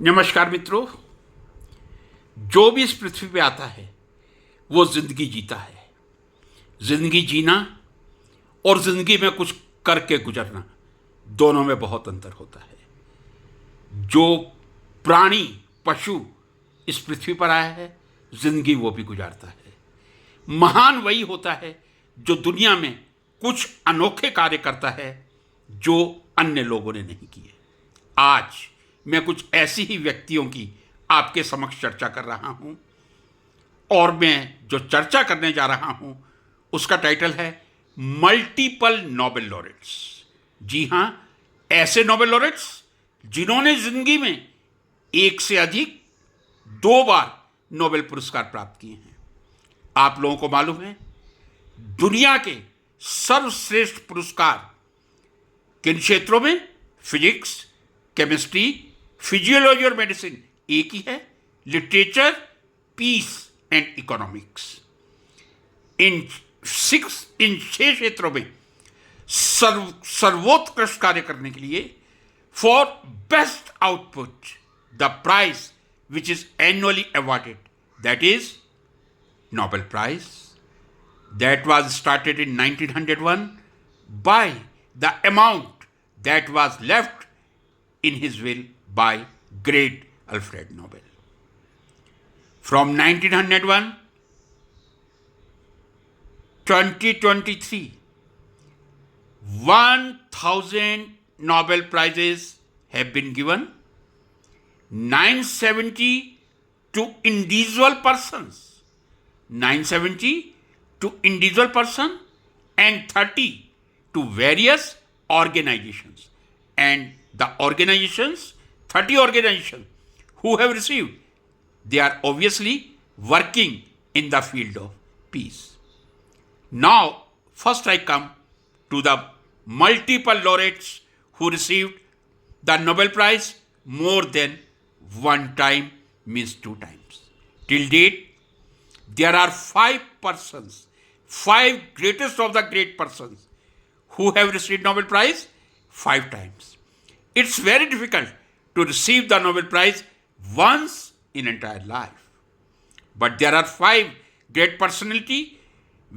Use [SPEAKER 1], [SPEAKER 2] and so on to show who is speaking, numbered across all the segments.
[SPEAKER 1] नमस्कार मित्रों। जो भी इस पृथ्वी पे आता है वो जिंदगी जीता है। जिंदगी जीना और जिंदगी में कुछ करके गुजरना, दोनों में बहुत अंतर होता है। जो प्राणी पशु इस पृथ्वी पर आया है, जिंदगी वो भी गुजारता है। महान वही होता है जो दुनिया में कुछ अनोखे कार्य करता है जो अन्य लोगों ने नहीं किए। आज मैं कुछ ऐसी ही व्यक्तियों की आपके समक्ष चर्चा कर रहा हूं, और मैं जो चर्चा करने जा रहा हूं उसका टाइटल है मल्टीपल नोबेल लॉरेट्स। जी हां, ऐसे नोबेल लॉरेट्स जिन्होंने जिंदगी में एक से अधिक 2 बार नोबेल पुरस्कार प्राप्त किए हैं। आप लोगों को मालूम है, दुनिया के सर्वश्रेष्ठ पुरस्कार किन क्षेत्रों में? फिजिक्स, केमिस्ट्री, फिजियोलॉजी और मेडिसिन एक ही है। Literature, peace and economics. इन 6 क्षेत्रों में सर्वोत्कृष्ट कार्य करने के लिए for best output the prize which is annually awarded, that is Nobel prize, that was started in 1901 by the amount that was left in his will by great Alfred Nobel. From 1901 2023, 1000 Nobel Prizes have been given, 970 to individual persons, 970 to individual person and 30 to various organizations. And the organizations, 30 organizations who have received, they are obviously working in the field of peace. Now, first I come to the multiple laureates who received the Nobel Prize more than one time, means 2 times. Till date, there are 5 persons, 5 greatest of the great persons who have received Nobel Prize 5 times. It's very difficult to receive the Nobel Prize once in entire life. But there are 5 great personality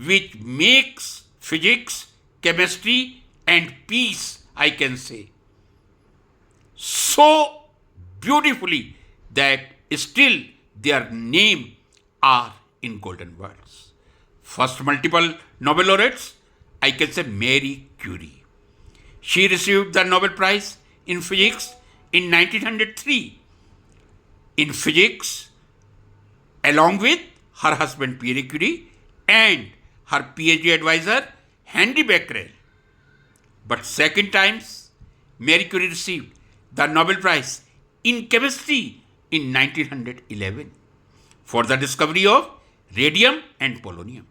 [SPEAKER 1] which makes physics, chemistry and peace, I can say, so beautifully that still their name are in golden words. First multiple Nobel laureates, I can say Marie Curie. She received the Nobel Prize in Physics in 1903. In physics, along with her husband Pierre Curie and her PhD advisor Henry Becquerel. But second times, Marie Curie received the Nobel Prize in Chemistry in 1911 for the discovery of radium and polonium.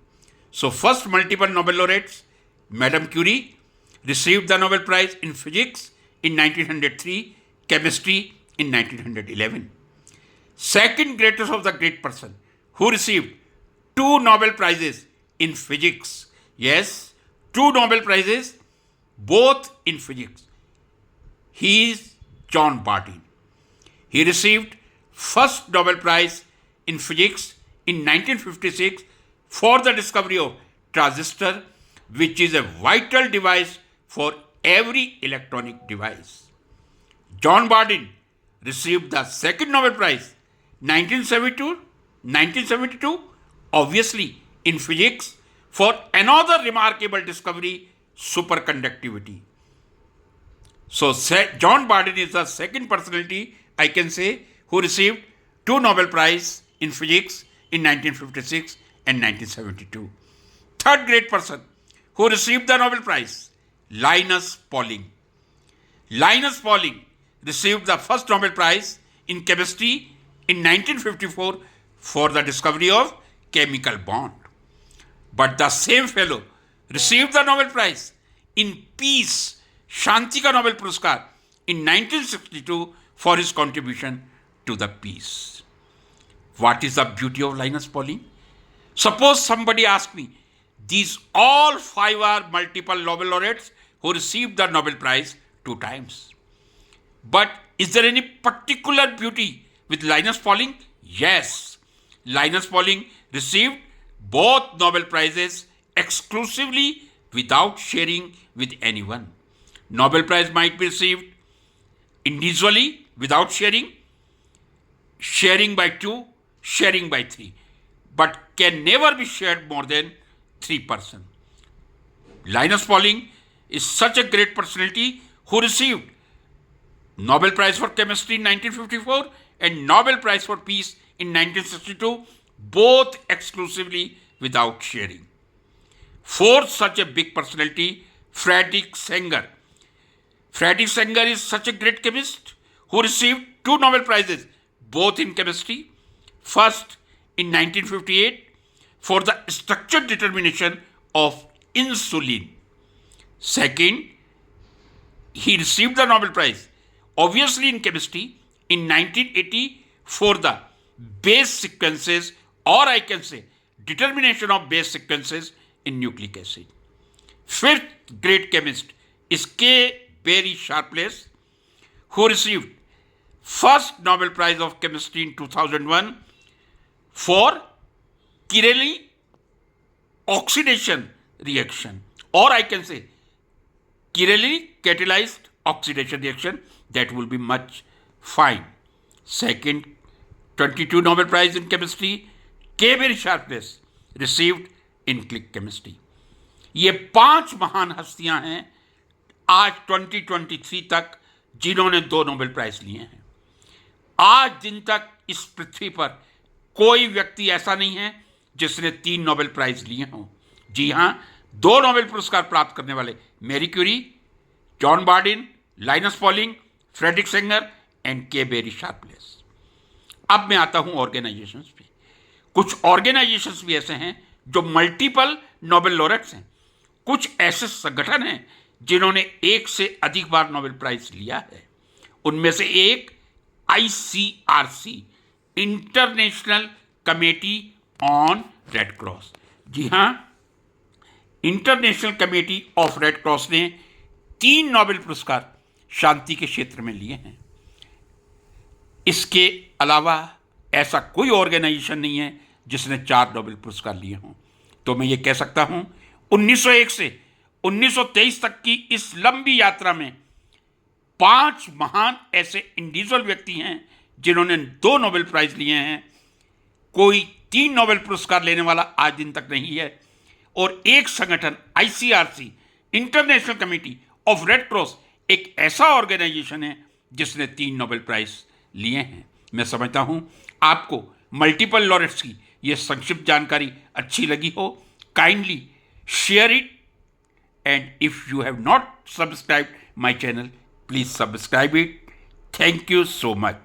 [SPEAKER 1] So first multiple Nobel laureates, Madame Curie, received the Nobel Prize in Physics in 1903, Chemistry in 1911. Second greatest of the great person who received 2 Nobel Prizes in Physics. Yes, 2 Nobel Prizes, both in Physics. He is John Bardeen. He received first Nobel Prize in Physics in 1956 for the discovery of transistor, which is a vital device for every electronic device. John Bardeen received the second Nobel Prize 1972, obviously in physics, for another remarkable discovery, superconductivity. So John Bardeen is the second personality, I can say, who received 2 Nobel Prize in Physics in 1956 and 1972. Third great person who received the Nobel Prize, Linus Pauling. Linus Pauling received the first Nobel Prize in Chemistry in 1954 for the discovery of chemical bond. But the same fellow received the Nobel Prize in Peace, Shanti ka Nobel Puraskar, in 1962 for his contribution to the peace. What is the beauty of Linus Pauling? Suppose somebody asks me, these all 5 are multiple Nobel laureates who received the Nobel Prize 2 times. But is there any particular beauty with Linus Pauling? Yes. Linus Pauling received both Nobel Prizes exclusively without sharing with anyone. Nobel Prize might be received individually without sharing, sharing by 2, sharing by 3, but can never be shared more than 3 persons. Linus Pauling is such a great personality who received Nobel Prize for Chemistry in 1954 and Nobel Prize for Peace in 1962, both exclusively without sharing. Fourth such a big personality, Friedrich Sanger. Friedrich Sanger is such a great chemist who received 2 Nobel Prizes, both in chemistry. First in 1958 for the structured determination of insulin. Second, he received the Nobel Prize, obviously in chemistry, in 1980 for the base sequences, or I can say determination of base sequences in nucleic acid. Fifth great chemist is K. Barry Sharpless, who received first Nobel Prize of Chemistry in 2001 for Kireli oxidation reaction, or I can say Kireli catalyzed oxidation reaction. That will be much fine. Second, 22 Nobel Prize in Chemistry, K. Barry Sharpless received in click chemistry. ये 5 महान हस्तियां हैं आज 2023 तक जिन्होंने 2 Nobel prize लिए हैं। आज दिन तक इस पृथ्वी पर कोई व्यक्ति ऐसा नहीं है जिसने 3 नोबेल प्राइज लिए हों। जी हां, 2 नोबेल पुरस्कार प्राप्त करने वाले Marie Curie, John Bardeen, Linus Pauling, Frederick Sanger and K. Barry Sharpless. अब मैं आता हूं ऑर्गेनाइजेशंस पे। कुछ ऑर्गेनाइजेशंस भी ऐसे हैं जो मल्टीपल नोबेल लॉरेट्स हैं। कुछ ऐसे संगठन हैं जिन्होंने 1 से अधिक बार नोबेल प्राइज लिया है। उनमें से एक ICRC, International Committee on Red Cross. जी हां, International Committee of Red Cross ने 3 नोबेल पुरस्कार शांति के क्षेत्र में लिए हैं। इसके अलावा ऐसा कोई ऑर्गेनाइजेशन नहीं है जिसने 4 नोबेल पुरस्कार लिए हों। तो मैं ये कह सकता हूं 1901 से 1923 तक की इस लंबी यात्रा में 5 महान ऐसे इंडिविजुअल व्यक्ति हैं जिन्होंने 2 नोबेल प्राइज लिए हैं। कोई 3 नोबेल पुरस्कार लेने वाला आज दिन तक नहीं है। और एक संगठन ICRC, International Committee of Red cross, एक ऐसा ऑर्गेनाइजेशन है जिसने 3 नोबेल प्राइज लिए हैं। मैं समझता हूं आपको मल्टीपल लॉरेट्स की यह संक्षिप्त जानकारी अच्छी लगी हो। Kindly share it, and if you have not subscribed my channel, please subscribe it. Thank you so much.